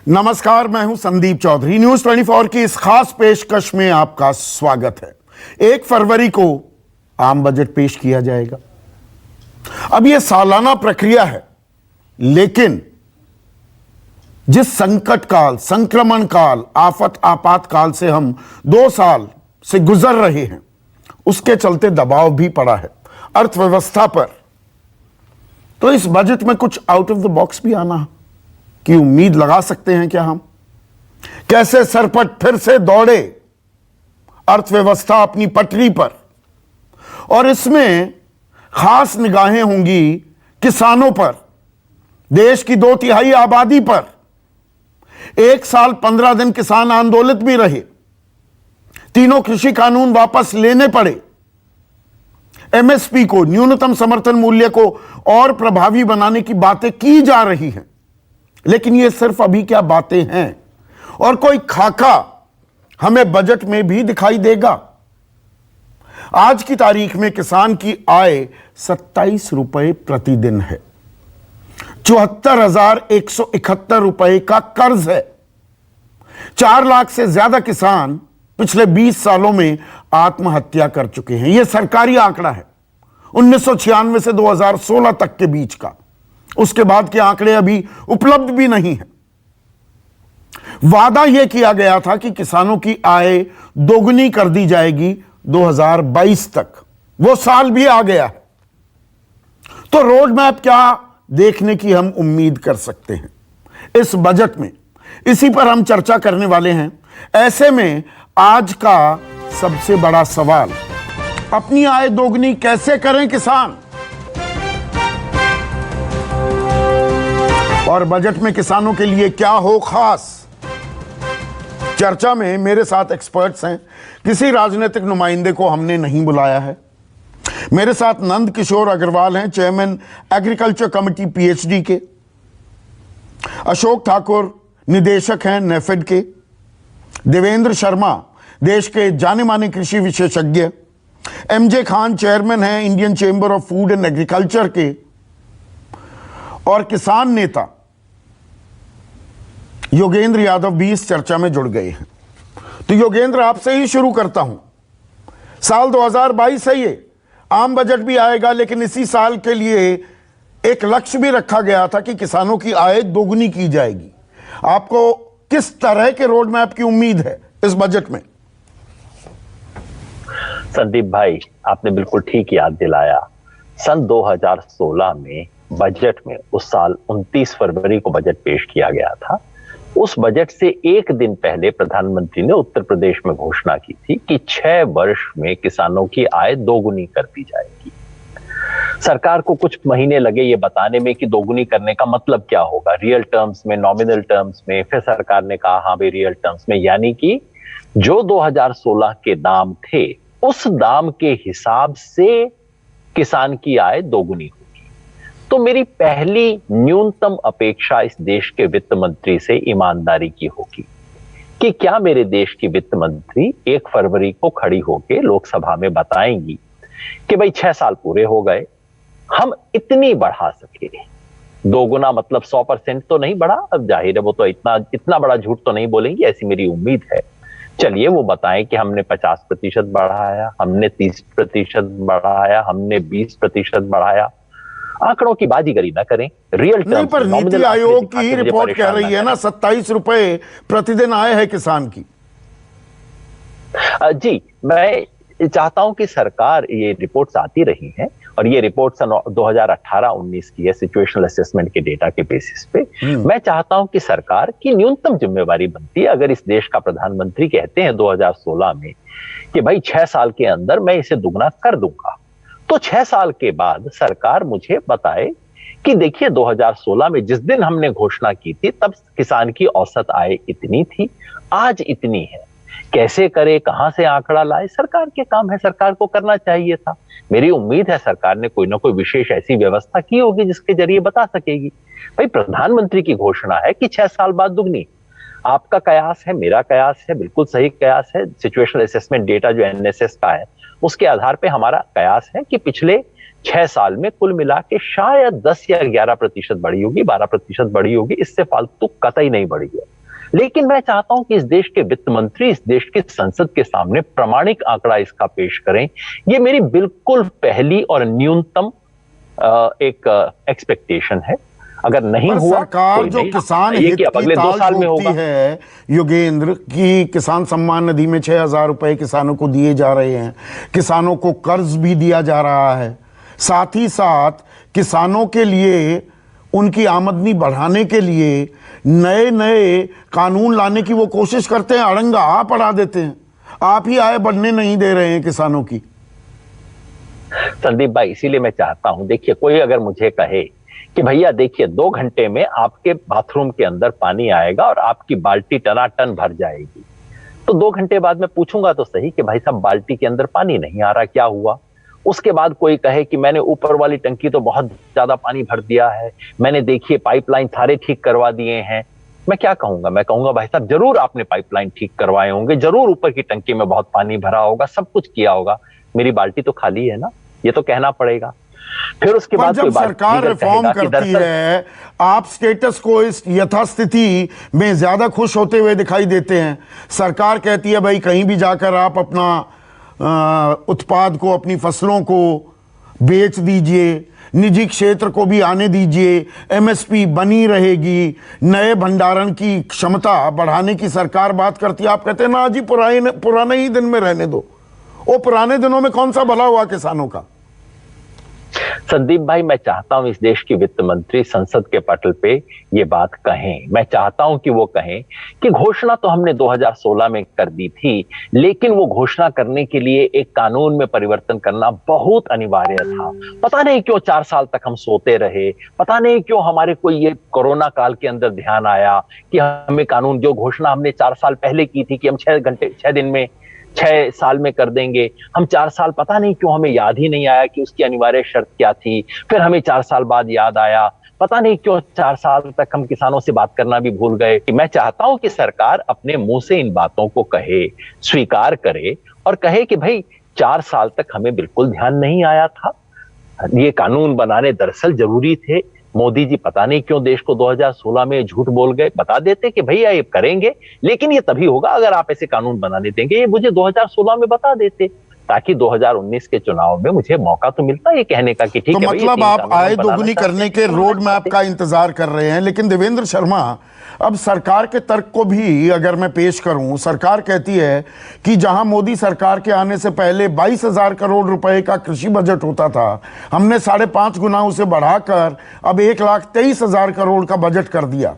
नमस्कार, मैं हूं संदीप चौधरी। न्यूज 24 की इस खास पेशकश में आपका स्वागत है। 1 फरवरी को आम बजट पेश किया जाएगा। अब यह सालाना प्रक्रिया है, लेकिन जिस संकट काल, संक्रमण काल, आफत आपातकाल से हम 2 साल से गुजर रहे हैं, उसके चलते दबाव भी पड़ा है अर्थव्यवस्था पर। तो इस बजट में कुछ आउट ऑफ द बॉक्स भी आना की उम्मीद लगा सकते हैं क्या हम? कैसे सरपट फिर से दौड़े अर्थव्यवस्था अपनी पटरी पर, और इसमें खास निगाहें होंगी किसानों पर, देश की 2/3 आबादी पर। 1 साल 15 दिन किसान आंदोलित भी रहे, तीनों कृषि कानून वापस लेने पड़े, एमएसपी को, न्यूनतम समर्थन मूल्य को और प्रभावी बनाने की बातें की जा रही हैं। लेकिन ये सिर्फ अभी क्या बातें हैं, और कोई खाका हमें बजट में भी दिखाई देगा। आज की तारीख में किसान की आय 27 रुपए प्रतिदिन है, 74,171 रुपए का कर्ज है। 4 लाख से ज्यादा किसान पिछले 20 सालों में आत्महत्या कर चुके हैं। यह सरकारी आंकड़ा है, 1996 से 2016 तक के बीच का। उसके बाद के आंकड़े अभी उपलब्ध भी नहीं है। वादा यह किया गया था कि किसानों की आय दोगुनी कर दी जाएगी 2022 तक। वो साल भी आ गया है। तो रोड मैप क्या देखने की हम उम्मीद कर सकते हैं इस बजट में? इसी पर हम चर्चा करने वाले हैं। ऐसे में आज का सबसे बड़ा सवाल, अपनी आय दोगुनी कैसे करें किसान? और बजट में किसानों के लिए क्या हो खास? चर्चा में मेरे साथ एक्सपर्ट्स हैं। किसी राजनीतिक नुमाइंदे को हमने नहीं बुलाया है। मेरे साथ नंद किशोर अग्रवाल हैं, चेयरमैन एग्रीकल्चर कमेटी पीएचडी के। अशोक ठाकुर निदेशक हैं नेफेड के। देवेंद्र शर्मा देश के जाने माने कृषि विशेषज्ञ। एमजे खान चेयरमैन हैं Indian chamber of food and agriculture के। और किसान नेता योगेंद्र यादव भी इस चर्चा में जुड़ गए हैं। तो योगेंद्र, आपसे ही शुरू करता हूं। साल 2022 है, ये आम बजट भी आएगा, लेकिन इसी साल के लिए एक लक्ष्य भी रखा गया था कि किसानों की आय दोगुनी की जाएगी। आपको किस तरह के रोड मैप की उम्मीद है इस बजट में? संदीप भाई, आपने बिल्कुल ठीक याद दिलाया। सन 2016 में बजट में उस साल 29 फरवरी को बजट पेश किया गया था। उस बजट से एक दिन पहले प्रधानमंत्री ने उत्तर प्रदेश में घोषणा की थी कि 6 वर्ष में किसानों की आय दोगुनी कर दी जाएगी। सरकार को कुछ महीने लगे ये बताने में कि दोगुनी करने का मतलब क्या होगा, रियल टर्म्स में, नॉमिनल टर्म्स में। फिर सरकार ने कहा हाँ भाई रियल टर्म्स में, यानी कि जो 2016 के दाम थे उस दाम के हिसाब से किसान की आय दोगुनी होगी। तो मेरी पहली न्यूनतम अपेक्षा इस देश के वित्त मंत्री से ईमानदारी की होगी कि क्या मेरे देश की वित्त मंत्री 1 फरवरी को खड़ी होकर लोकसभा में बताएंगी कि भाई 6 साल पूरे हो गए, हम इतनी बढ़ा सके। दोगुना मतलब 100% तो नहीं बढ़ा, अब जाहिर है वो तो इतना बड़ा झूठ तो नहीं बोलेंगी, ऐसी मेरी उम्मीद है। चलिए वो बताएं कि हमने 50% बढ़ाया, हमने 30% बढ़ाया, हमने 20% बढ़ाया। आंकड़ों की बाजीगरी ना करें, रियल नहीं, पर नीति आयोग की रिपोर्ट कह रही है ना 27 रुपए प्रतिदिन आय है किसान की। जी, मैं चाहता हूं कि सरकार, ये रिपोर्ट्स आती रही हैं और ये रिपोर्ट सन 2018-19 की है, सिचुएशनल असेसमेंट के डेटा के बेसिस पे। मैं चाहता हूं कि सरकार की न्यूनतम जिम्मेवारी बनती है, अगर इस देश का प्रधानमंत्री कहते हैं 2016 में कि भाई 6 साल के अंदर मैं इसे दुगना कर दूंगा, तो 6 साल के बाद सरकार मुझे बताए कि देखिए 2016 में जिस दिन हमने घोषणा की थी तब किसान की औसत आय इतनी थी, आज इतनी है। कैसे करे, कहां से आंकड़ा लाए, सरकार के काम है, सरकार को करना चाहिए था। मेरी उम्मीद है सरकार ने कोई ना कोई विशेष ऐसी व्यवस्था की होगी जिसके जरिए बता सकेगी। भाई प्रधानमंत्री की घोषणा है कि 6 साल बाद दुगनी। आपका कयास है, मेरा कयास है, बिल्कुल सही कयास है। सिचुएशनल असेसमेंट डेटा जो एनएसएस का है उसके आधार पे हमारा कयास है कि पिछले 6 साल में कुल मिला के शायद 10 या 11% बढ़ी होगी, 12% बढ़ी होगी, इससे फालतू कतई नहीं बढ़ी है। लेकिन मैं चाहता हूं कि इस देश के वित्त मंत्री इस देश की संसद के सामने प्रामाणिक आंकड़ा इसका पेश करें। ये मेरी बिल्कुल पहली और न्यूनतम एक एक्सपेक्टेशन है। अगर नहीं पर हुआ सरकार कोई जो नहीं, किसान ये हित कि अब की अगले 2 ताल साल में ठोकती होगा। है योगेंद्र, की किसान सम्मान निधि में 6,000 रुपए किसानों को दिए जा रहे हैं, किसानों को कर्ज भी दिया जा रहा है, साथ ही साथ किसानों के लिए उनकी आमदनी बढ़ाने के लिए नए नए कानून लाने की वो कोशिश करते हैं, अड़ंगा आप अड़ा देते हैं। आप ही आय बढ़ने नहीं दे रहे हैं किसानों की। संदीप भाई, इसीलिए मैं चाहता हूं, देखिए कोई अगर मुझे कहे कि भैया देखिए 2 घंटे में आपके बाथरूम के अंदर पानी आएगा और आपकी बाल्टी टनाटन भर जाएगी, तो 2 घंटे बाद मैं पूछूंगा तो सही कि भाई साहब बाल्टी के अंदर पानी नहीं आ रहा, क्या हुआ। उसके बाद कोई कहे कि मैंने ऊपर वाली टंकी तो बहुत ज्यादा पानी भर दिया है, मैंने देखिए पाइपलाइन सारे ठीक करवा दिए हैं, मैं क्या कहूंगा, मैं कहूंगा भाई साहब जरूर आपने पाइपलाइन ठीक करवाए होंगे, जरूर ऊपर की टंकी में बहुत पानी भरा होगा, सब कुछ किया होगा, मेरी बाल्टी तो खाली है ना, ये तो कहना पड़ेगा। फिर उसके बाद जब सरकार रिफॉर्म करती है, आप स्टेटस को इस यथास्थिति में ज्यादा खुश होते हुए दिखाई देते हैं। सरकार कहती है भाई कहीं भी जाकर आप अपना उत्पाद को, अपनी फसलों को बेच दीजिए, निजी क्षेत्र को भी आने दीजिए, एमएसपी बनी रहेगी, नए भंडारण की क्षमता बढ़ाने की सरकार बात करती है। आप कहते हैं ना जी पुराने ही दिन में रहने दो। वो पुराने दिनों में कौन सा भला हुआ किसानों का। संदीप भाई, मैं चाहता हूं इस देश के वित्त मंत्री संसद के पटल पे ये बात कहें। मैं चाहता हूं कि वो कहें कि घोषणा तो हमने 2016 में कर दी थी, लेकिन वो घोषणा करने के लिए एक कानून में परिवर्तन करना बहुत अनिवार्य था। पता नहीं क्यों 4 साल तक हम सोते रहे, पता नहीं क्यों हमारे को ये कोरोना काल के अंदर ध्यान आया कि हमें कानून, जो घोषणा हमने 4 साल पहले की थी कि हम 6 दिन में 6 साल में कर देंगे, हम 4 साल, पता नहीं क्यों हमें याद ही नहीं आया कि उसकी अनिवार्य शर्त क्या थी। फिर हमें 4 साल बाद याद आया, पता नहीं क्यों 4 साल तक हम किसानों से बात करना भी भूल गए। मैं चाहता हूं कि सरकार अपने मुंह से इन बातों को कहे, स्वीकार करे और कहे कि भाई 4 साल तक हमें बिल्कुल ध्यान नहीं आया था, ये कानून बनाने दरअसल जरूरी थे। मोदी जी पता नहीं क्यों देश को 2016 में झूठ बोल गए, बता देते कि भैया ये करेंगे, लेकिन ये तभी होगा अगर आप ऐसे कानून बनाने देंगे, ये मुझे 2016 में बता देते, ताकि 2019 के चुनाव में मुझे मौका तो मिलता ये कहने का कि ठीक तो है। मतलब आप आय दोगुनी करने के रोड मैप का इंतजार कर रहे हैं। लेकिन देवेंद्र शर्मा, अब सरकार के तर्क को भी अगर मैं पेश करूं, सरकार कहती है कि जहां मोदी सरकार के आने से पहले 22,000 करोड़ रुपए का कृषि बजट होता था, हमने 5.5 गुना उसे बढ़ाकर अब 1,23,000 करोड़ का बजट कर दिया।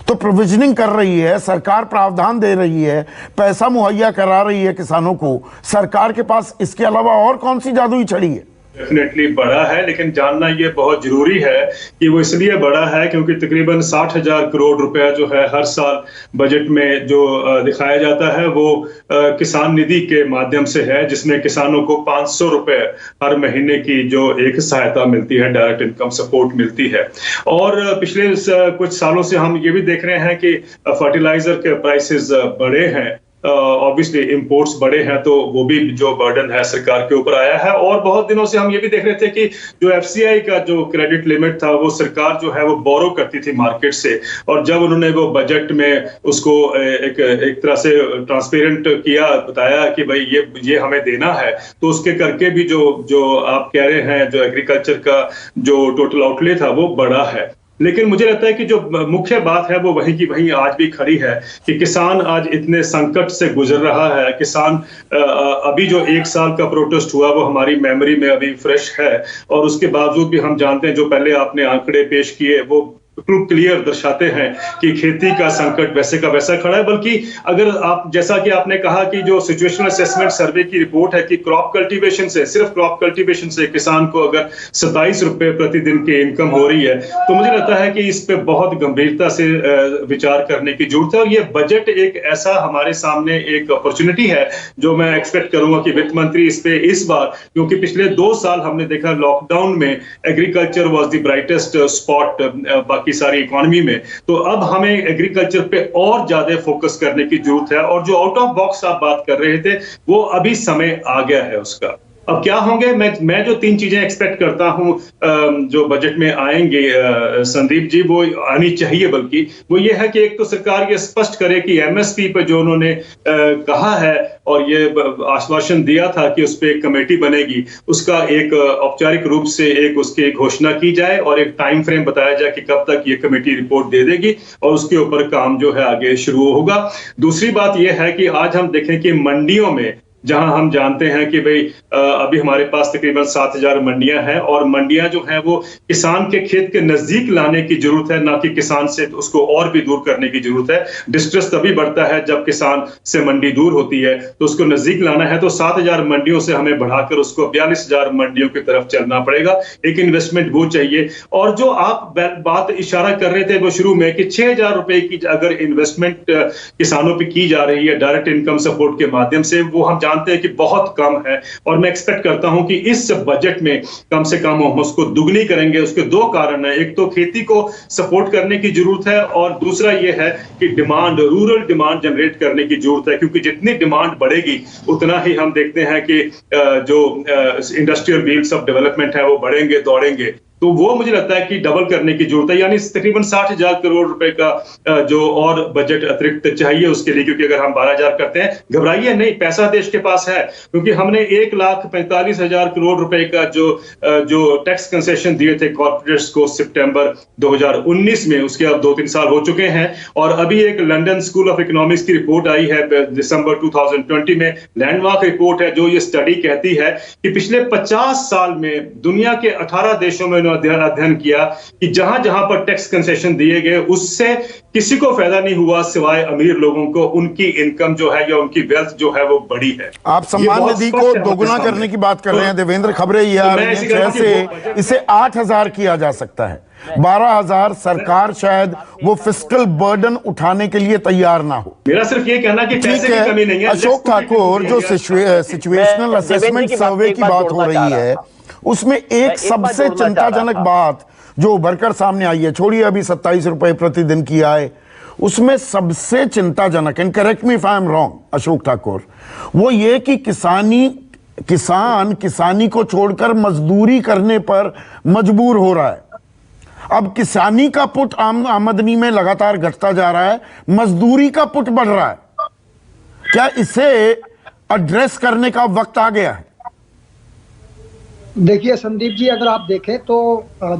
तो प्रोविजनिंग कर रही है सरकार, प्रावधान दे रही है, पैसा मुहैया करा रही है किसानों को। सरकार के पास इसके अलावा और कौन सी जादुई छड़ी है? डेफिनेटली बड़ा है, लेकिन जानना ये बहुत जरूरी है कि वो इसलिए बड़ा है क्योंकि तकरीबन 60,000 करोड़ रुपया जो है हर साल बजट में जो दिखाया जाता है वो किसान निधि के माध्यम से है, जिसमें किसानों को 500 रुपए हर महीने की जो एक सहायता मिलती है, डायरेक्ट इनकम सपोर्ट मिलती है। और पिछले कुछ सालों से हम ये भी देख रहे हैं कि फर्टिलाइजर के प्राइसेस बढ़े हैं, ऑब्वियसली इंपोर्ट्स बढ़े हैं, तो वो भी जो बर्डन है सरकार के ऊपर आया है। और बहुत दिनों से हम ये भी देख रहे थे कि जो एफसीआई का जो क्रेडिट लिमिट था वो सरकार जो है वो बोरो करती थी मार्केट से, और जब उन्होंने वो बजट में उसको एक तरह से ट्रांसपेरेंट किया, बताया कि भाई ये हमें देना है, तो उसके करके भी जो आप कह रहे हैं जो एग्रीकल्चर का जो टोटल आउटले था वो बड़ा है। लेकिन मुझे लगता है कि जो मुख्य बात है वो वहीं की वहीं आज भी खड़ी है कि किसान आज इतने संकट से गुजर रहा है। किसान अभी जो 1 साल का प्रोटेस्ट हुआ वो हमारी मेमोरी में अभी फ्रेश है, और उसके बावजूद भी हम जानते हैं, जो पहले आपने आंकड़े पेश किए वो क्लियर दर्शाते हैं कि खेती का संकट वैसे का वैसा खड़ा है। बल्कि अगर आप, जैसा कि आपने कहा कि जो सिचुएशनल असेसमेंट सर्वे की रिपोर्ट है कि क्रॉप कल्टीवेशन से, सिर्फ क्रॉप कल्टीवेशन से किसान को अगर 27 रुपए प्रतिदिन की इनकम हो रही है, तो मुझे लगता है कि इस पे बहुत गंभीरता से विचार करने की जरूरत है। और ये बजट एक ऐसा हमारे सामने एक अपॉर्चुनिटी है जो मैं एक्सपेक्ट करूंगा कि वित्त मंत्री इस पे इस बार, क्योंकि पिछले 2 साल हमने देखा लॉकडाउन में agriculture was the brightest spot की सारी इकोनॉमी में, तो अब हमें एग्रीकल्चर पे और ज्यादा फोकस करने की जरूरत है। और जो आउट ऑफ बॉक्स आप बात कर रहे थे वो अभी समय आ गया है उसका। अब क्या होंगे, मैं जो 3 चीजें एक्सपेक्ट करता हूं जो बजट में आएंगे संदीप जी, वो आनी चाहिए, बल्कि वो ये है कि एक तो सरकार ये स्पष्ट करे कि एमएसपी पर जो उन्होंने कहा है और ये आश्वासन दिया था कि उस पर एक कमेटी बनेगी, उसका एक औपचारिक रूप से एक उसकी घोषणा की जाए और एक टाइम फ्रेम बताया जाए कि कब तक ये कमेटी रिपोर्ट दे देगी और उसके ऊपर काम जो है आगे शुरू होगा। दूसरी बात यह है कि आज हम देखें कि मंडियों में, जहां हम जानते हैं कि भाई अभी हमारे पास तकरीबन 7,000 मंडियां हैं और मंडियां जो हैं वो किसान के खेत के नजदीक लाने की जरूरत है, ना कि किसान से उसको और भी दूर करने की जरूरत है। डिस्ट्रेस तभी बढ़ता है जब किसान से मंडी दूर होती है, तो उसको नजदीक लाना है तो 7,000 मंडियों से हमें बढ़ाकर उसको 42,000 मंडियों की तरफ चलना पड़ेगा। एक इन्वेस्टमेंट वो चाहिए। और जो आप बात इशारा कर रहे थे वो शुरू में कि 6,000 रुपए की अगर इन्वेस्टमेंट किसानों पर की जा रही है डायरेक्ट इनकम सपोर्ट के माध्यम से, वो हम जानते हैं कि बहुत कम है और मैं एक्सपेक्ट करता हूं कि इस बजट में कम से कम हम उसको दुगनी करेंगे। उसके 2 कारण है, एक तो खेती को सपोर्ट करने की जरूरत है और दूसरा यह है कि डिमांड, रूरल डिमांड जनरेट करने की जरूरत है, क्योंकि जितनी डिमांड बढ़ेगी उतना ही हम देखते हैं कि जो इंडस्ट्रियल व्हील्स ऑफ डेवलपमेंट है वो बढ़ेंगे, दौड़ेंगे। तो वो मुझे लगता है कि डबल करने की जरूरत है, यानी तकरीबन 60,000 करोड़ रुपए का जो और बजट अतिरिक्त चाहिए उसके लिए, क्योंकि अगर हम 12,000 करते हैं, घबराइए नहीं, पैसा देश के पास है, क्योंकि हमने 1,45,000 करोड़ रुपए का जो टैक्स कंसेशन दिए थे कॉर्पोरेट्स को सितंबर 2019 में, उसके अब 2-3 साल हो चुके हैं। और अभी एक लंदन स्कूल ऑफ इकोनॉमिक्स की रिपोर्ट आई है दिसंबर 2020 में, लैंडमार्क रिपोर्ट है, जो ये स्टडी कहती है कि पिछले 50 साल में दुनिया के 18 देशों में अध्ययन किया कि जहां जहां पर टैक्स कंसेशन दिए गए उससे किसी को फायदा नहीं हुआ सिवाय अमीर लोगों को। उनकी इनकम जो है या उनकी वेल्थ जो है वो बड़ी है। आप सम्मान निधि को दोगुना करने की बात कर रहे हैं देवेंद्र, खबरें ये आ रही हैं 6 से इसे 8,000 किया जा सकता है, 12,000 सरकार शायद वो फिस्कल बर्डन उठाने के लिए तैयार ना हो। मेरा सिर्फ ये कहना कि पैसे की कमी नहीं है। अशोक ठाकुर, जो सिचुएशनल असेसमेंट सर्वे की बात हो रही है उसमें एक सबसे चिंताजनक बात जो उभरकर सामने आई है, छोड़िए अभी 27 रुपए प्रतिदिन की आय, उसमें सबसे चिंताजनक, and correct me if I am wrong Ashok Thakur, वो ये कि किसान किसानी को छोड़कर मजदूरी करने पर मजबूर हो रहा है। अब किसानी का पुट आमदनी में लगातार घटता जा रहा है, मजदूरी का पुट बढ़ रहा है। क्या इसे एड्रेस करने का वक्त आ गया है? देखिए संदीप जी, अगर आप देखें तो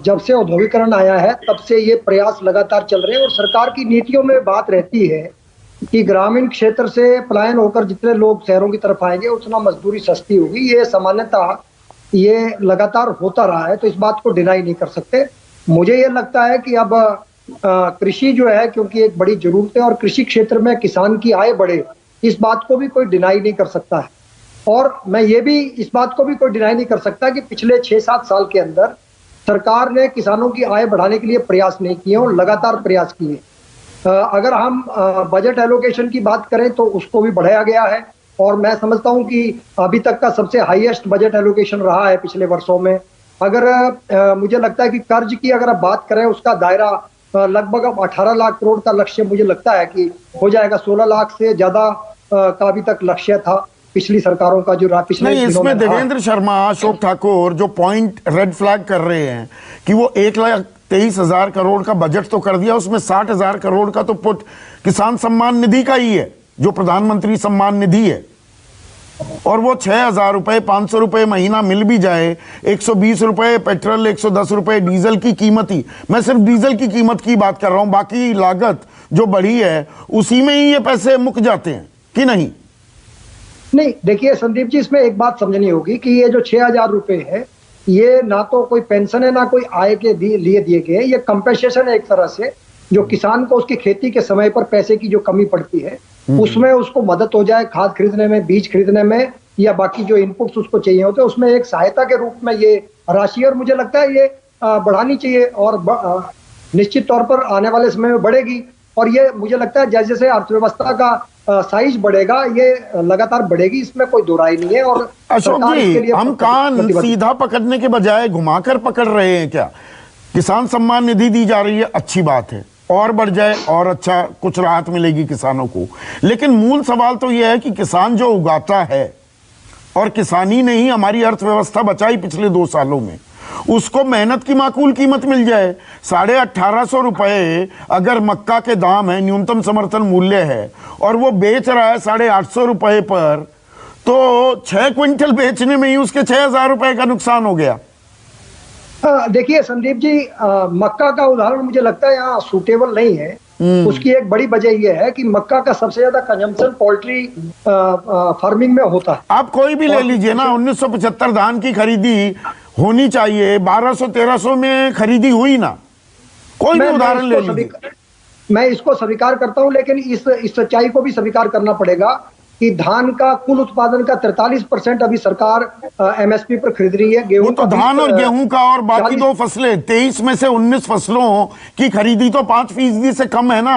जब से औद्योगिकरण आया है तब से ये प्रयास लगातार चल रहे हैं और सरकार की नीतियों में बात रहती है कि ग्रामीण क्षेत्र से पलायन होकर जितने लोग शहरों की तरफ आएंगे उतना मजदूरी सस्ती होगी। ये सामान्यतः ये लगातार होता रहा है, तो इस बात को डिनाई नहीं कर सकते। मुझे ये लगता है कि अब कृषि जो है, क्योंकि एक बड़ी जरूरत है और कृषि क्षेत्र में किसान की आय बढ़े, इस बात को भी कोई डिनाई नहीं कर सकता है। और मैं ये भी इस बात को भी कोई डिनाई नहीं कर सकता कि पिछले 6-7 साल के अंदर सरकार ने किसानों की आय बढ़ाने के लिए प्रयास नहीं किए और लगातार प्रयास किए। अगर हम बजट एलोकेशन की बात करें तो उसको भी बढ़ाया गया है और मैं समझता हूं कि अभी तक का सबसे हाईएस्ट बजट एलोकेशन रहा है पिछले वर्षों में। अगर मुझे लगता है कि कर्ज की अगर आप बात करें, उसका दायरा लगभग अब 18 लाख करोड़ का लक्ष्य मुझे लगता है कि हो जाएगा। 16 लाख से ज्यादा का अभी तक लक्ष्य था पिछली सरकारों का जो पिछले नहीं। इसमें देवेंद्र शर्मा, अशोक ठाकुर जो पॉइंट रेड फ्लैग कर रहे हैं कि वो 1,23,000 करोड़ का बजट तो कर दिया, उसमें 60,000 करोड़ का तो पुट किसान सम्मान निधि का ही है, जो प्रधानमंत्री सम्मान निधि है, और वो 6,000 रुपए, 500 रुपए महीना मिल भी जाए, 120 रुपए पेट्रोल, 110 रुपए डीजल की कीमत ही, मैं सिर्फ डीजल की कीमत की बात कर रहा हूं, बाकी लागत जो बढ़ी है उसी में ही ये पैसे मुक जाते हैं कि नहीं? नहीं, देखिए संदीप जी, इसमें एक बात समझनी होगी कि ये जो 6,000 रुपए है, ये ना तो कोई पेंशन है ना कोई आय के लिए दिए गए, ये कंपेंसेशन है एक तरह से, जो किसान को उसकी खेती के समय पर पैसे की जो कमी पड़ती है उसमें उसको मदद हो जाए, खाद खरीदने में, बीज खरीदने में, या बाकी जो इनपुट्स उसको चाहिए होते हैं, उसमें एक सहायता के रूप में ये राशि, और मुझे लगता है ये बढ़ानी चाहिए और निश्चित तौर पर आने वाले समय में बढ़ेगी। और ये मुझे लगता है जैसे जैसे अर्थव्यवस्था का साइज बढ़ेगा ये लगातार बढ़ेगी, इसमें कोई दो राय नहीं है। और अशोक जी, हम कान सीधा पकड़ने के बजाय घुमाकर पकड़ रहे हैं क्या? किसान सम्मान निधि दी जा रही है, अच्छी बात है, और बढ़ जाए और अच्छा, कुछ राहत मिलेगी किसानों को, लेकिन मूल सवाल तो यह है कि किसान जो उगाता है और किसानी ने ही हमारी अर्थव्यवस्था बचाई पिछले 2 सालों में, उसको मेहनत की माकूल कीमत मिल जाए। 1850 रुपए अगर मक्का के दाम है, न्यूनतम समर्थन मूल्य है, और वो बेच रहा है 850 रुपए पर, तो 6 क्विंटल बेचने में ही उसके 6000 रुपए का नुकसान हो गया। देखिए संदीप जी, मक्का का उदाहरण मुझे लगता है यहाँ सूटेबल नहीं है। उसकी एक बड़ी वजह यह है कि मक्का का सबसे ज्यादा कंजम्पशन पोल्ट्री फार्मिंग में होता है। आप कोई भी ले लीजिए ना, 1975 धान की खरीदी होनी चाहिए, 1200-1300 में खरीदी हुई ना, कोई भी उदाहरण ले लीजिए। मैं इसको स्वीकार करता हूं, लेकिन इस सच्चाई को भी स्वीकार करना पड़ेगा कि धान का कुल उत्पादन का 43% अभी सरकार एमएसपी पर खरीद रही है। गेहूं तो धान और गेहूं का, और बाकी 2 फसलें, 23 में से 19 फसलों की खरीदी तो 5% से कम है ना।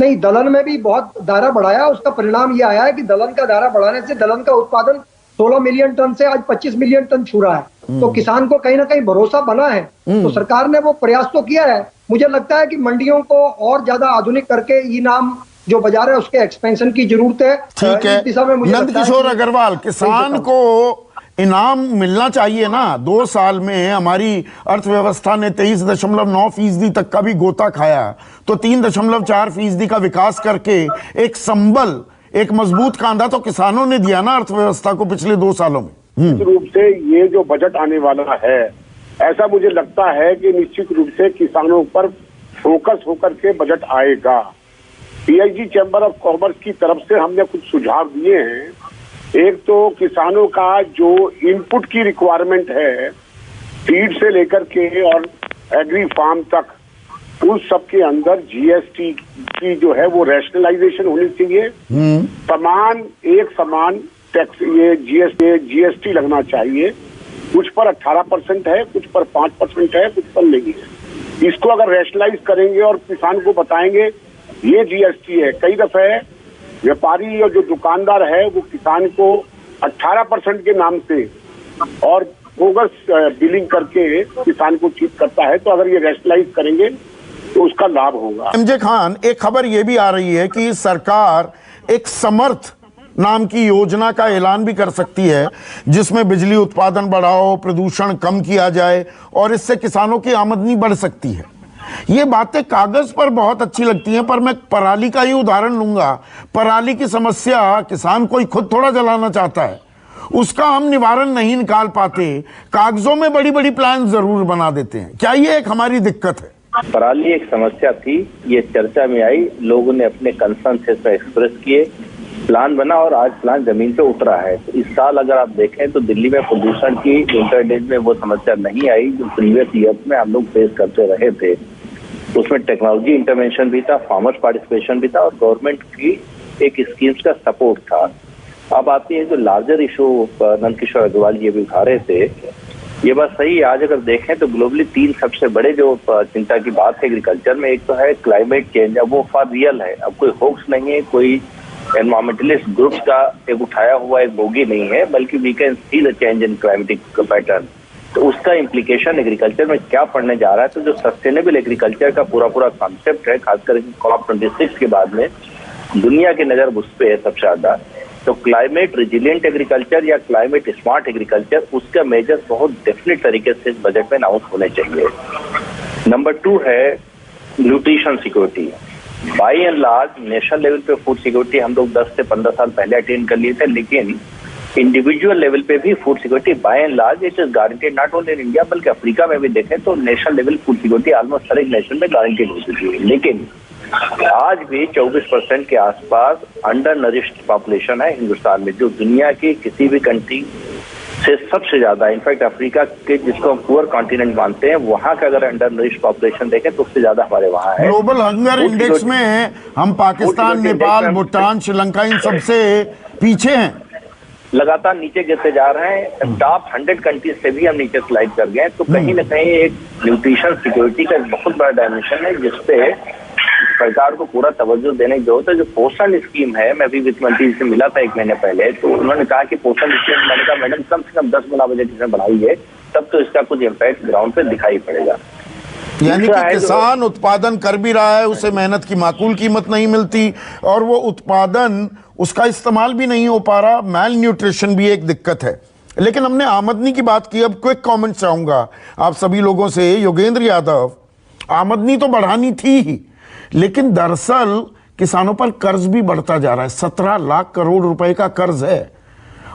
नहीं, दलहन में भी बहुत दायरा बढ़ाया, उसका परिणाम यह आया है कि दलहन का दायरा बढ़ाने से दलहन का उत्पादन 16 मिलियन टन से आज 25 मिलियन टन छू रहा है। तो किसान को कहीं ना कहीं भरोसा बना है, तो सरकार ने वो प्रयास तो किया है। मुझे लगता है कि मंडियों को और ज्यादा आधुनिक करके ई नाम जो बाजार है उसके एक्सपेंशन की जरूरत है। ठीक है, नंदकिशोर अग्रवाल, किसान को इनाम मिलना चाहिए ना। 2 साल में हमारी अर्थव्यवस्था ने 23.9% तक का भी गोता खाया, तो 3.4% का विकास करके एक संबल, एक मजबूत कांधा तो किसानों ने दिया ना अर्थव्यवस्था को पिछले 2 सालों में। निश्चित रूप से ये जो बजट आने वाला है, ऐसा मुझे लगता है कि निश्चित रूप से किसानों पर फोकस होकर के बजट आएगा। पीआईजी चैम्बर ऑफ कॉमर्स की तरफ से हमने कुछ सुझाव दिए हैं। एक तो किसानों का जो इनपुट की रिक्वायरमेंट है, फीड से लेकर के और एग्री फार्म तक, उस सब के अंदर जीएसटी की जो है वो रैशनलाइजेशन होनी चाहिए। एक समान टैक्स, ये जीएसटी लगना चाहिए। कुछ पर 18% है, कुछ पर 5% है, कुछ पर नहीं है। इसको अगर रैशनलाइज करेंगे और किसान को बताएंगे ये जीएसटी है, कई दफे व्यापारी और जो दुकानदार है वो किसान को 18% के नाम से और बोगस बिलिंग करके किसान को चीट करता है। तो अगर ये रैशनलाइज करेंगे तो उसका लाभ होगा। एमजे खान, एक खबर यह भी आ रही है कि सरकार एक समर्थ नाम की योजना का ऐलान भी कर सकती है, जिसमें बिजली उत्पादन बढ़ाओ, प्रदूषण कम किया जाए और इससे किसानों की आमदनी बढ़ सकती है। ये बातें कागज पर बहुत अच्छी लगती हैं, पर मैं पराली का ही उदाहरण लूंगा। पराली की समस्या किसान कोई खुद थोड़ा जलाना चाहता है, उसका हम निवारण नहीं निकाल पाते, कागजों में बड़ी बड़ी प्लान जरूर बना देते हैं। क्या ये एक हमारी दिक्कत है? पराली एक समस्या थी, ये चर्चा में आई, लोगों ने अपने कंसर्न से एक्सप्रेस किए, प्लान बना और आज प्लान जमीन पे उतरा है। तो इस साल अगर आप देखें तो दिल्ली में प्रदूषण की विंटर डेज में वो समस्या नहीं आई जो प्रीवियस ईयर में हम लोग फेस करते रहे थे। उसमें टेक्नोलॉजी इंटरवेंशन भी था, फार्मर्स पार्टिसिपेशन भी था और गवर्नमेंट की एक स्कीम्स का सपोर्ट था। अब आती है जो लार्जर इशू नंदकिशोर अग्रवाल ये भी उठा रहे थे, ये बात सही है। आज अगर देखें तो ग्लोबली 3 सबसे बड़े जो चिंता की बात है एग्रीकल्चर में, एक तो है क्लाइमेट चेंज। अब वो फॉर रियल है, अब कोई होक्स नहीं है, कोई एनवायरमेंटलिस्ट ग्रुप्स का एक उठाया हुआ एक बोगी नहीं है, बल्कि we can see the change in climatic pattern. तो उसका इम्प्लीकेशन एग्रीकल्चर में क्या पड़ने जा रहा है। तो जो सस्टेनेबल एग्रीकल्चर का पूरा कॉन्सेप्ट है, खासकर COP26 के बाद में दुनिया की नजर उस पे है सबसे ज्यादा। तो क्लाइमेट रिजिलियंट एग्रीकल्चर या क्लाइमेट स्मार्ट एग्रीकल्चर, उसका मेजर बहुत डेफिनेट तरीके से इस बजट में अनाउंस होने चाहिए। नंबर 2 है nutrition security. By and large national level पे फूड सिक्योरिटी हम लोग 10 से 15 साल पहले अटेन कर लिए थे, लेकिन इंडिविजुअल लेवल पे भी food security by and large it is guaranteed not only in India बल्कि अफ्रीका में भी देखें तो national level food security almost हर एक नेशन में गारंटेड हो चुकी है। लेकिन आज भी 24% के आसपास अंडर नरिश्ड पॉपुलेशन है हिंदुस्तान में, जो दुनिया की किसी भी कंट्री से सबसे ज्यादा। इनफैक्ट अफ्रीका के जिसको हम पुअर कॉन्टिनेंट मानते हैं, वहां का अगर अंडर नरिश्ड पॉपुलेशन देखें तो उससे ज्यादा हमारे वहां है। ग्लोबल हंगर इंडेक्स में हम पाकिस्तान, नेपाल, भूटान, श्रीलंका इन सबसे पीछे हैं, लगातार नीचे गिरते जा रहे हैं। टॉप 100 कंट्रीज से भी हम नीचे स्लाइड कर गए। तो कहीं ना कहीं एक न्यूट्रिशन सिक्योरिटी का बहुत बड़ा डायमेंशन है जिसपे सरकार को पूरा तवज्जो देने की जरूरत है। जो पोषण स्कीम है, मैं भी वित्त मंत्री से मिला था 1 महीने पहले, तो उन्होंने कहा कि पोषण स्कीम, मैंने कहा मैडम कम से कम 10 गुना बजट इसमें बढ़ाई है, तब तो इसका कुछ इम्पैक्ट ग्राउंड पे दिखाई पड़ेगा। यानी कि किसान उत्पादन कर भी रहा है, उसे मेहनत की माकूल कीमत नहीं मिलती और वो उत्पादन उसका इस्तेमाल भी नहीं हो पा रहा, मैल न्यूट्रिशन भी एक दिक्कत है। लेकिन हमने आमदनी की बात की, अब क्विक कमेंट चाहूंगा आप सभी लोगों से। योगेंद्र यादव, आमदनी तो बढ़ानी थी ही, लेकिन दरअसल किसानों पर कर्ज भी बढ़ता जा रहा है। 17 लाख करोड़ रुपए का कर्ज है।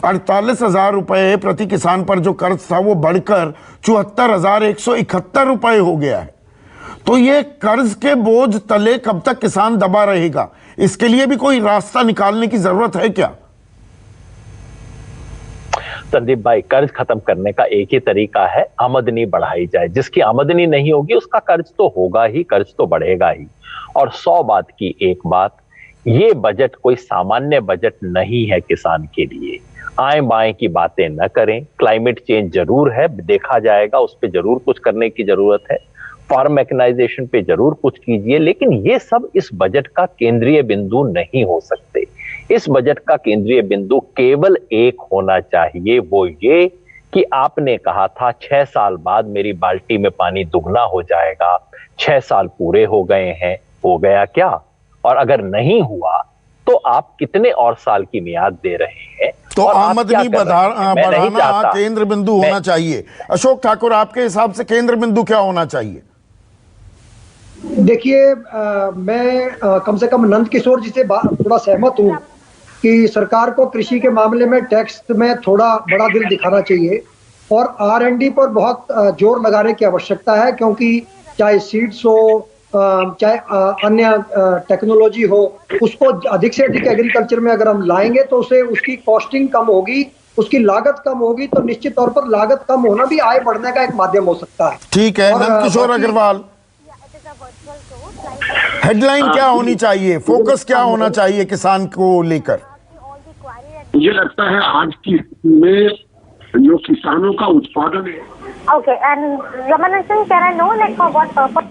48,000 रुपए प्रति किसान पर जो कर्ज था वो बढ़कर 74,171 रुपए हो गया है। तो ये कर्ज के बोझ तले कब तक किसान दबा रहेगा? इसके लिए भी कोई रास्ता निकालने की जरूरत है क्या? संदीप भाई, कर्ज खत्म करने का एक ही तरीका है, आमदनी बढ़ाई जाए। जिसकी आमदनी नहीं होगी उसका कर्ज तो होगा ही, कर्ज तो बढ़ेगा ही। और 100 बात की एक बात, ये बजट कोई सामान्य बजट नहीं है किसान के लिए। आए बाएं की बातें न करें। क्लाइमेट चेंज जरूर है, देखा जाएगा, उस पर जरूर कुछ करने की जरूरत है। फार्म मैकेनाइजेशन पे जरूर कुछ कीजिए, लेकिन ये सब इस बजट का केंद्रीय बिंदु नहीं हो सकते। इस बजट का केंद्रीय बिंदु केवल एक होना चाहिए, वो ये कि आपने कहा था 6 साल बाद मेरी बाल्टी में पानी दुगना हो जाएगा। 6 साल पूरे हो गए हैं, हो गया क्या? और अगर नहीं हुआ तो आप कितने और साल की मियाद दे रहे हैं? तो आमदनी बढ़ाना केंद्र बिंदु होना चाहिए। अशोक ठाकुर, आपके हिसाब से केंद्र बिंदु क्या होना चाहिए? देखिए, मैं कम से कम नंद किशोर जी से थोड़ा सहमत हूँ कि सरकार को कृषि के मामले में टैक्स में थोड़ा बड़ा दिल दिखाना चाहिए और R&D पर बहुत जोर लगाने की आवश्यकता है, क्योंकि चाहे सीड्स हो, चाहे अन्य टेक्नोलॉजी हो, उसको अधिक से अधिक एग्रीकल्चर में अगर हम लाएंगे तो उसे उसकी कॉस्टिंग कम होगी, उसकी लागत कम होगी, तो निश्चित तौर पर लागत कम होना भी आय बढ़ने का एक माध्यम हो सकता है। ठीक है। नंद किशोर अग्रवाल, हेडलाइन क्या होनी चाहिए, फोकस क्या होना चाहिए किसान को लेकर? मुझे लगता है आज की में जो किसानों का उत्पादन है, Okay, and Ramanathan, can I know like for what purpose?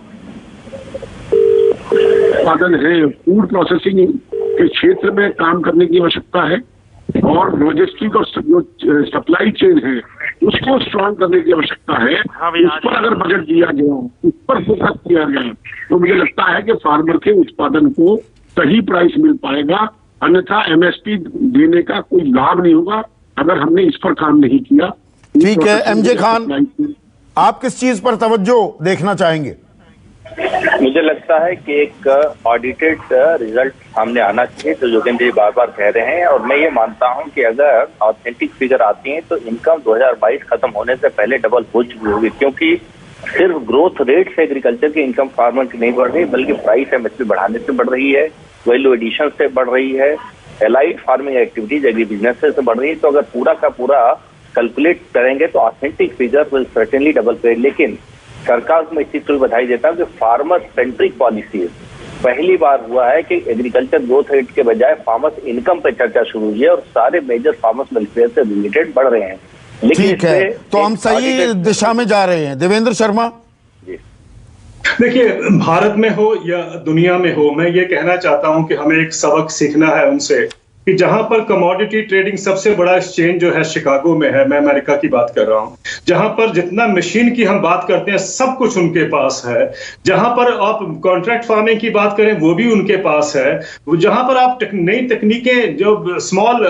उत्पादन है, फूड प्रोसेसिंग के क्षेत्र में काम करने की आवश्यकता है और लॉजिस्टिक और जो सप्लाई चेन है उसको स्ट्रॉन्ग करने की आवश्यकता है। उस पर अगर बजट दिया गया, उस पर फोकस किया गया, तो मुझे लगता है कि फार्मर के उत्पादन को सही प्राइस मिल पाएगा। अन्यथा MSP देने का कोई लाभ नहीं होगा अगर हमने इस पर काम नहीं किया। ठीक है। MJ खान, आप किस चीज पर तवज्जो देखना चाहेंगे? मुझे लगता है कि एक ऑडिटेड रिजल्ट सामने आना चाहिए, तो योगेंद्र जी बार बार कह रहे हैं, और मैं ये मानता हूं कि अगर ऑथेंटिक फिगर आती है तो इनकम 2022 खत्म होने से पहले डबल हो चुकी होगी, क्योंकि सिर्फ ग्रोथ रेट से एग्रीकल्चर की इनकम फार्मर की नहीं बढ़ रही, बल्कि प्राइस MSP बढ़ाने से बढ़ रही है, वैल्यू एडिशन से बढ़ रही है, allied farming activities agri business से बढ़ रही है। तो अगर पूरा का पूरा कैलकुलेट करेंगे तो authentic figure will certainly double पे। लेकिन सरकार को मैं इस चीज को बधाई देता हूँ कि फार्मर सेंट्रिक पॉलिसी पहली बार हुआ है कि एग्रीकल्चर ग्रोथ रेट के बजाय फार्मर्स इनकम पे चर्चा शुरू हुई है और सारे मेजर फार्मर्स वेलफेयर से रिलेटेड बढ़ रहे हैं। लेकिन ठीक है, तो हम सही दिशा में जा रहे हैं। देवेंद्र शर्मा जी, देखिए, भारत में हो या दुनिया में हो, मैं ये कहना चाहता हूं कि हमें एक सबक सीखना है उनसे कि जहां पर कमोडिटी ट्रेडिंग सबसे बड़ा एक्सचेंज जो है शिकागो में है, मैं अमेरिका की बात कर रहा हूं, जहां पर जितना मशीन की हम बात करते हैं सब कुछ उनके पास है, जहां पर आप कॉन्ट्रैक्ट फार्मिंग की बात करें वो भी उनके पास है, जहां पर आप नई तकनीकें जो स्मॉल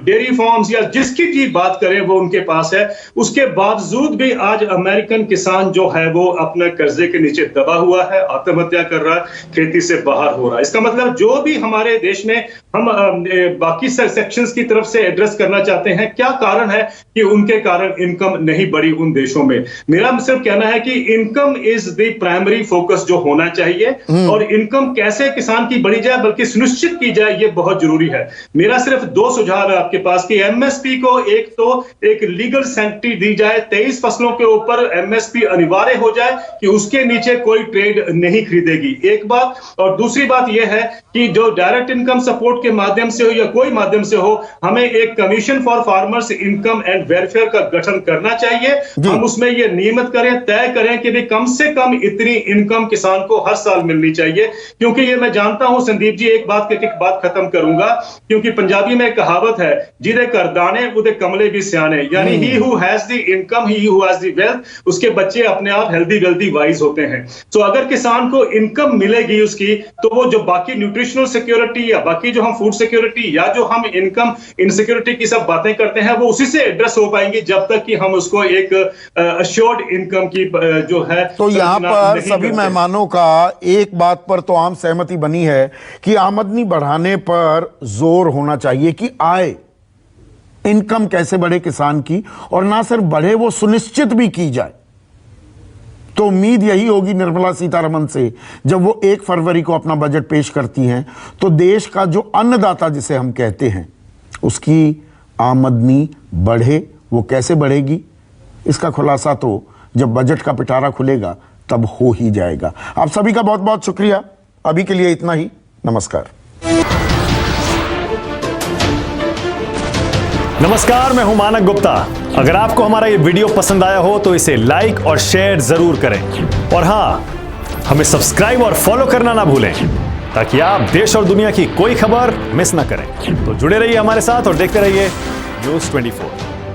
डेयरी फार्म्स या जिसकी भी बात करें वो उनके पास है। उसके बावजूद भी आज अमेरिकन किसान जो है वो अपने कर्जे के नीचे दबा हुआ है, आत्महत्या कर रहा है, खेती से बाहर हो रहा है। इसका मतलब जो भी हमारे देश में हम बाकी सेक्शंस की तरफ से एड्रेस करना चाहते हैं, क्या कारण है कि उनके कारण इनकम नहीं बढ़ी उन देशों में। मेरा सिर्फ कहना है कि income is the primary focus जो होना चाहिए, और इनकम कैसे किसान की बढ़ी जाए बल्कि सुनिश्चित की जाए, ये बहुत जरूरी है। मेरा सिर्फ 2 सुझाव है आपके पास कि MSP को एक लीगल सेंटिटी दी जाए, 23 फसलों के ऊपर MSP अनिवार्य हो जाए कि उसके नीचे कोई ट्रेड नहीं खरीदेगी, एक बात। और दूसरी बात यह है कि जो डायरेक्ट इनकम सपोर्ट के माध्यम से हो या कोई माध्यम से हो, हमें एक commission for farmers income and welfare का गठन करना चाहिए। हम उसमें ये नियमित करें, तय करें कि भी कम से कम इतनी इनकम किसान को हर साल मिलनी चाहिए। क्योंकि ये मैं जानता हूं संदीप जी, एक बात खत्म करूंगा, क्योंकि पंजाबी में एक कहावत है, जिदे करदाने उदे कमले भी सियाने, यानी he who has the income, he who has the wealth, उसके बच्चे अपने आप हेल्दी वेल्दी वाइज होते हैं। तो अगर किसान को इनकम मिलेगी उसकी, तो वो जो बाकी न्यूट्रिशनल सिक्योरिटी या बाकी जो हम फूड सिक्योरिटी या जो हम इनकम इनसिक्योरिटी की सब बातें करते हैं, वो उसी से एड्रेस हो पाएंगी, जब तक कि हम उसको एक अश्योर्ड इनकम की जो है। तो यहां पर सभी मेहमानों का एक बात पर तो आम सहमति बनी है कि आमदनी बढ़ाने पर जोर होना चाहिए कि आय, इनकम कैसे बढ़े किसान की, और ना सिर्फ बढ़े, वो सुनिश्चित भी की जाए। तो उम्मीद यही होगी निर्मला सीतारमण से, जब वो 1 फरवरी को अपना बजट पेश करती हैं, तो देश का जो अन्नदाता जिसे हम कहते हैं, उसकी आमदनी बढ़े। वो कैसे बढ़ेगी, इसका खुलासा तो जब बजट का पिटारा खुलेगा तब हो ही जाएगा। आप सभी का बहुत बहुत शुक्रिया। अभी के लिए इतना ही। नमस्कार। नमस्कार, मैं हूं मानक गुप्ता। अगर आपको हमारा ये वीडियो पसंद आया हो तो इसे लाइक और शेयर जरूर करें, और हां, हमें सब्सक्राइब और फॉलो करना ना भूलें, ताकि आप देश और दुनिया की कोई खबर मिस ना करें। तो जुड़े रहिए हमारे साथ और देखते रहिए न्यूज़ 24।